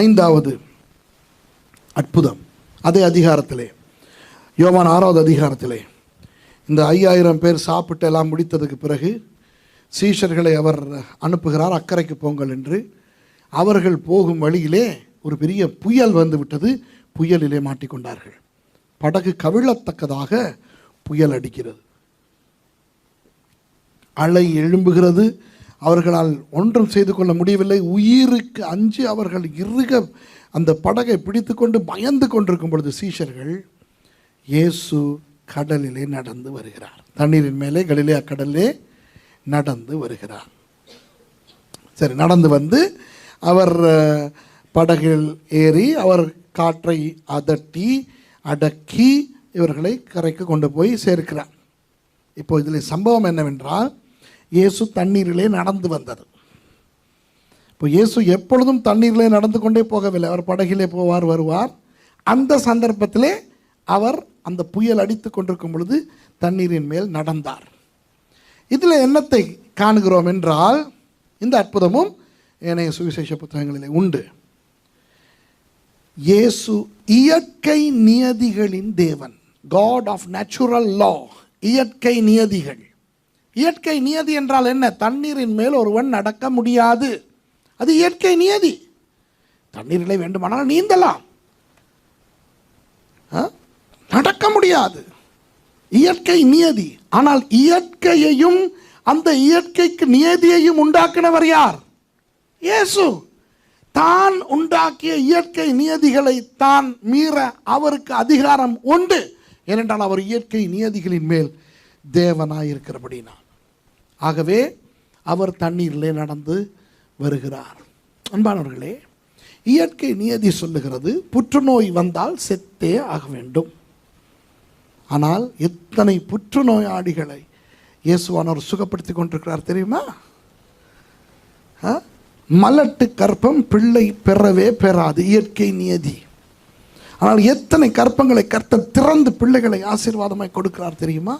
ஐந்தாவது அற்புதம் அதே அதிகாரத்திலே, யோவான் 6வது அதிகாரத்திலே, இந்த 5000 பேர் சாப்பிட்டு எல்லாம் முடித்ததுக்கு பிறகு சீஷர்களை அவர் அனுப்புகிறார், அக்கறைக்கு போங்கள் என்று. அவர்கள் போகும் வழியிலே ஒரு பெரிய புயல் வந்து விட்டது. புயலிலே மாட்டிக்கொண்டார்கள். படகு கவிழத்தக்கதாக புயல் அடிக்கிறது, அலை எழும்புகிறது. அவர்களால் ஒன்றும் செய்து கொள்ள முடியவில்லை. உயிருக்கு அஞ்சு அவர்கள் இறுக அந்த படகை பிடித்து கொண்டு பயந்து கொண்டிருக்கும் பொழுது சீஷர்கள், இயேசு கடலிலே நடந்து வருகிறார். தண்ணீரின் மேலே கலிலேயா கடலிலே நடந்து வருகிறார். சரி, நடந்து வந்து அவர் படகில் ஏறி அவர் காற்றை அடக்கி இவர்களை கரைக்கு கொண்டு போய் சேர்க்கிறார். இப்போ இதில் சம்பவம் என்னவென்றால், இயேசு தண்ணீரிலே நடந்து வந்தது. இப்போ இயேசு எப்பொழுதும் தண்ணீரிலே நடந்து கொண்டே போகவில்லை, அவர் படகிலே போவார் வருவார். அந்த சந்தர்ப்பத்திலே அவர் அந்த புயல் அடித்து கொண்டிருக்கும் பொழுது தண்ணீரின் மேல் நடந்தார். இதில் என்னத்தை காணுகிறோம் என்றால், இந்த அற்புதமும் ஏனைய சுவிசேஷ புத்தகங்களிலே உண்டு. இயேசு இயற்கை நியதிகளின் தேவன், காட் ஆஃப் நேச்சுரல் லா. இயற்கை நியதிகள். இயற்கை நியதி என்றால் என்ன? தண்ணீரின் மேல் ஒருவன் நடக்க முடியாது, அது இயற்கை நியதி. தண்ணீரிலே வேண்டுமானால் நீந்தலாம், நடக்க முடியாது, இயற்கை நியதி. ஆனால் இயற்கையையும் அந்த இயற்கைக்கு நியதியையும் உண்டாக்கினவர் யார்? இயேசு. தான் உண்டாக்கிய இயற்கை நியதிகளை தான் மீற அவருக்கு அதிகாரம் உண்டு. ஏனென்றால் அவர் இயற்கை நியதிகளின் மேல் தேவனாயிருக்கிறபடினா. ஆகவே அவர் தண்ணீரிலே நடந்து வருகிறார். அன்பானவர்களே, இயற்கை நியதி சொல்லுகிறது புற்றுநோய் வந்தால் செத்தே ஆக வேண்டும். ஆனால் எத்தனை புற்றுநோயாளிகளை இயேசுவானவர் சுகப்படுத்தி கொண்டிருக்கிறார் தெரியுமா? மலட்டு கற்பம் பிள்ளை பெறவே பெறாது, இயற்கை நியதி. ஆனால் எத்தனை கற்பங்களை கர்த்தர் திறந்து பிள்ளைகளை ஆசீர்வாதமாய் கொடுக்கிறார் தெரியுமா?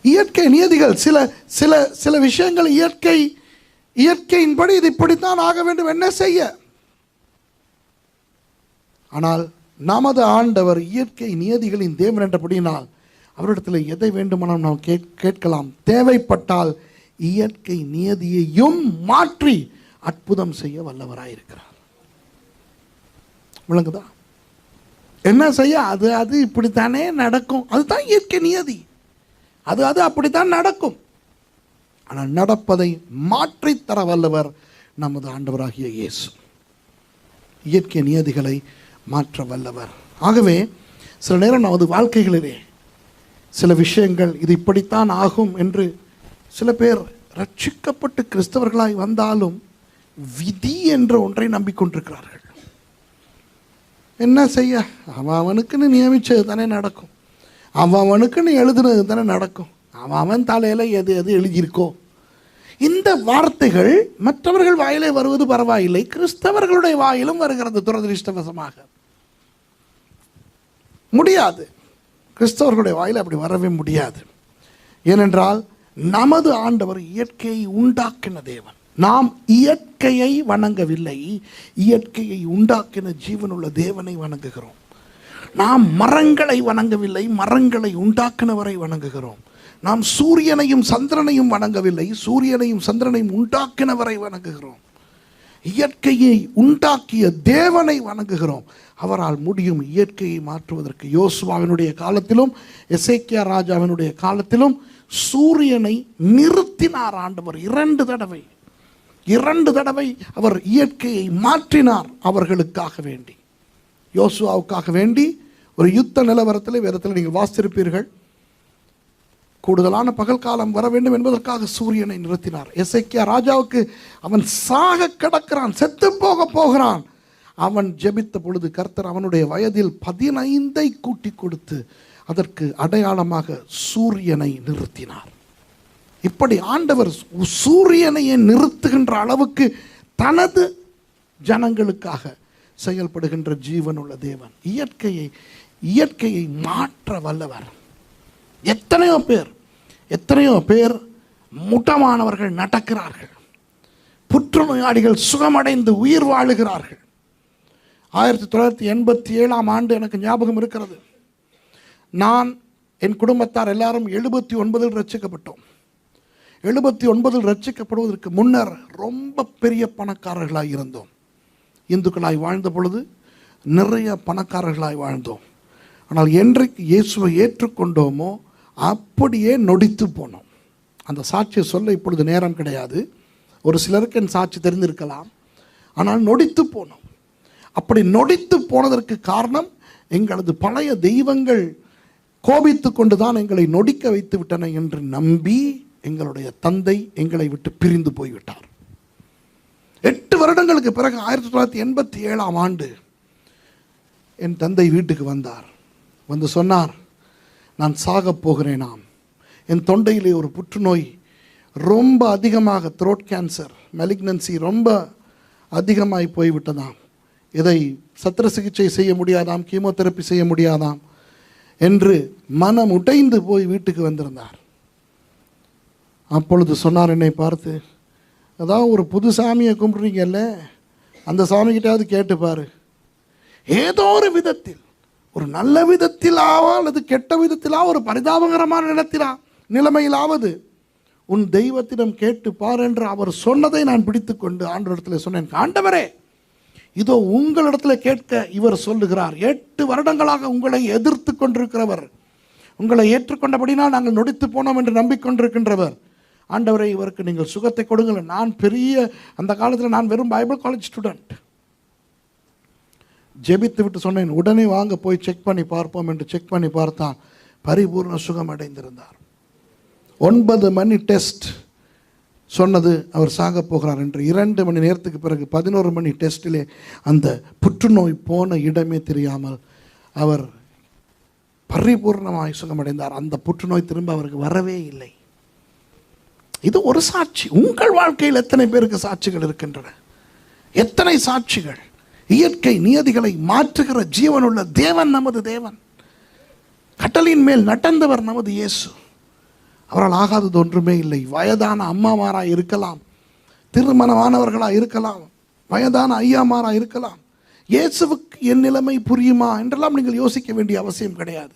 இயற்கை நியதிகள். சில சில சில விஷயங்கள் இயற்கையின்படி இது இப்படித்தான் ஆக வேண்டும், என்ன செய்ய? ஆனால் நமது ஆண்டவர் இயற்கை நியதிகளின் தேவன் என்றபடினால் அவரிடத்தில் எதை வேண்டுமானால் நாம் கேட்கலாம். தேவைப்பட்டால் இயற்கை நியதியையும் மாற்றி அற்புதம் செய்ய வல்லவராயிருக்கிறார். விளங்குதா? என்ன செய்ய? அது இப்படித்தானே நடக்கும், அதுதான் இயற்கை நியதி, அது அப்படித்தான் நடக்கும். ஆனால் நடப்பதை மாற்றித்தர வல்லவர் நமது ஆண்டவராகிய இயேசு. இயற்கை நியதிகளை மாற்ற வல்லவர். ஆகவே சில நேரம் நமது வாழ்க்கைகளிலே சில விஷயங்கள் இது இப்படித்தான் ஆகும் என்று சில பேர் ரட்சிக்கப்பட்டு கிறிஸ்தவர்களாய் வந்தாலும் விதி என்ற ஒன்றை நம்பிக்கொண்டிருக்கிறார்கள். என்ன செய்ய? அவனுக்குன்னு நியமிச்சது தானே நடக்கும், அவனுக்குன்னு எழுதுனது தானே நடக்கும், அவன் தலையில் எது எழுதியிருக்கோ. இந்த வார்த்தைகள் மற்றவர்கள் வாயிலே வருவது பரவாயில்லை, கிறிஸ்தவர்களுடைய வாயிலும் வருகிறது. துரதிருஷ்டவசமாக முடியாது, கிறிஸ்தவர்களுடைய வாயில் அப்படி வரவே முடியாது. ஏனென்றால் நமது ஆண்டவர் இயற்கையை உண்டாக்கின தேவன். நாம் இயற்கையை வணங்கவில்லை, இயற்கையை உண்டாக்கின ஜீவனுள்ள தேவனை வணங்குகிறோம். நாம் மரங்களை வணங்கவில்லை, மரங்களை உண்டாக்கினவரை வணங்குகிறோம். நாம் சூரியனையும் சந்திரனையும் வணங்கவில்லை, சூரியனையும் சந்திரனையும் உண்டாக்கினவரை வணங்குகிறோம். இயற்கையை உண்டாக்கிய தேவனை வணங்குகிறோம். அவரால் முடியும் இயற்கையை மாற்றுவதற்கு. யோசுவாவினுடைய காலத்திலும் எசேக்கியா ராஜாவினுடைய காலத்திலும் சூரியனை நிறுத்தினார் ஆண்டவர். 2 தடவை அவர் இயற்கையை மாற்றினார் அவர்களுக்காக வேண்டி, யோசுவாவுக்காக வேண்டி. ஒரு யுத்த நிலவரத்தில் வேதத்தில் நீங்கள் வாசித்திருப்பீர்கள், கூடுதலான பகல் காலம் வர வேண்டும் என்பதற்காக சூரியனை நிறுத்தினார். எசேக்கியா ராஜாவுக்கு அவன் சாக கிடக்கிறான், செத்து போகிறான். அவன் ஜெபித்த பொழுது கர்த்தர் அவனுடைய வயதில் 15 கூட்டி கொடுத்து அதற்கு அடையாளமாக சூரியனை நிறுத்தினார். இப்படி ஆண்டவர் சூரியனையே நிறுத்துகின்ற அளவுக்கு தனது ஜனங்களுக்காக செயல்படுகின்ற ஜீவனுள்ள தேவன். இயற்கையை மாற்ற வல்லவர். எத்தனையோ பேர் முட்டமானவர்கள் நடக்கிறார்கள், புற்றுநோயாளிகள் சுகமடைந்து உயிர் வாழுகிறார்கள். 1987 எனக்கு ஞாபகம் இருக்கிறது. நான் என் குடும்பத்தார் எல்லாரும் 79 ரட்சிக்கப்பட்டோம். 79 ரட்சிக்கப்படுவதற்கு முன்னர் ரொம்ப பெரிய பணக்காரர்களாக இருந்தோம். இந்துக்களாய் வாழ்ந்த பொழுது நிறைய பணக்காரர்களாய் வாழ்ந்தோம். ஆனால் என்றைக்கு இயேசுவை ஏற்றுக்கொண்டோமோ அப்படியே நொடித்து போனோம். அந்த சாட்சியை சொல்ல இப்பொழுது நேரம் கிடையாது. ஒரு சிலருக்கு என் சாட்சி தெரிந்திருக்கலாம். ஆனால் நொடித்து போனோம். அப்படி நொடித்து போனதற்கு காரணம் எங்களது பழைய தெய்வங்கள் கோபித்து கொண்டு தான் எங்களை நொடிக்க வைத்து விட்டன என்று நம்பி எங்களுடைய தந்தை எங்களை விட்டு பிரிந்து போய்விட்டார். 8 வருடங்களுக்கு பிறகு 1987 என் தந்தை வீட்டுக்கு வந்தார். வந்து சொன்னார், நான் சாகப் போகிறேனாம். என் தொண்டையிலே ஒரு புற்றுநோய் ரொம்ப அதிகமாக, த்ரோட் கேன்சர் மெலிக்னன்சி ரொம்ப அதிகமாகி போய்விட்டதாம். இதை சத்திர சிகிச்சை செய்ய முடியாதாம், கீமோதெரப்பி செய்ய முடியாதாம் என்று மனம் உடைந்து போய் வீட்டுக்கு வந்திருந்தார். அப்பொழுது சொன்னார் என்னை பார்த்து, அதான் ஒரு புது சாமியை கும்பிட்றீங்கல்ல, அந்த சாமிக்கிட்டாவது கேட்டுப்பார். ஏதோ ஒரு விதத்தில், ஒரு நல்ல விதத்திலாவோ அல்லது கெட்ட விதத்திலா, ஒரு பரிதாபகரமான நிலைமையிலாவது உன் தெய்வத்திடம் கேட்டு பார் என்று அவர் சொன்னதை நான் பிடித்து கொண்டு ஆண்டவரிடத்தில் சொன்னேன், ஆண்டவரே, இதோ உங்களிடத்தில் கேட்க இவர் சொல்லுகிறார். 8 வருடங்களாக உங்களை எதிர்த்து கொண்டிருக்கிறவர், உங்களை ஏற்றுக்கொண்டபடினால் நாங்கள் நொடித்து போனோம் என்று நம்பிக்கொண்டிருக்கின்றவர், ஆண்டவரை இவருக்கு நீங்கள் சுகத்தை கொடுங்கள். நான் அந்த காலத்தில் நான் வெறும் பைபிள் காலேஜ் ஸ்டூடெண்ட். ஜெபித்து விட்டு சொன்னேன், உடனே வாங்க போய் செக் பண்ணி பார்ப்போம் என்று செக் பண்ணி பார்த்தான். பரிபூர்ண சுகம் அடைந்திருந்தார். 9 மணி டெஸ்ட் சொன்னது அவர் சாக போகிறார் என்று. 2 மணி நேரத்துக்கு பிறகு 11 மணி டெஸ்ட்டிலே அந்த புற்றுநோய் போன இடமே தெரியாமல் அவர் பரிபூர்ணமாய் சுகமடைந்தார். அந்த புற்றுநோய் திரும்ப அவருக்கு வரவே இல்லை. இது ஒரு சாட்சி. உங்கள் வாழ்க்கையில் எத்தனை பேருக்கு சாட்சிகள் இருக்கின்றன? எத்தனை சாட்சிகள்? இயற்கை நியதிகளை மாற்றுகிற ஜீவனுள்ள தேவன் நமது தேவன். கட்டளையின் மேல் நடந்தவர் நமது இயேசு. அவரால் ஆகாதது ஒன்றுமே இல்லை. வயதான அம்மாமாராக இருக்கலாம், திருமணமானவர்களாக இருக்கலாம், வயதான ஐயாமாராக இருக்கலாம். இயேசுவுக்கு என் நிலைமை புரியுமா என்றெல்லாம் நீங்கள் யோசிக்க வேண்டிய அவசியம் கிடையாது.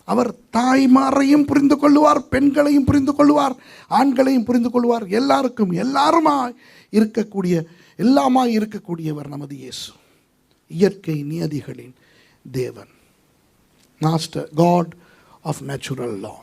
அவர் தாய்மாரையும் புரிந்து கொள்ளுவார், பெண்களையும் புரிந்து கொள்வார், ஆண்களையும் புரிந்து கொள்வார். எல்லாருக்கும் எல்லாமாய் இருக்கக்கூடியவர் நமது இயேசு. இயற்கை நியதிகளின் தேவன், master, God of natural law.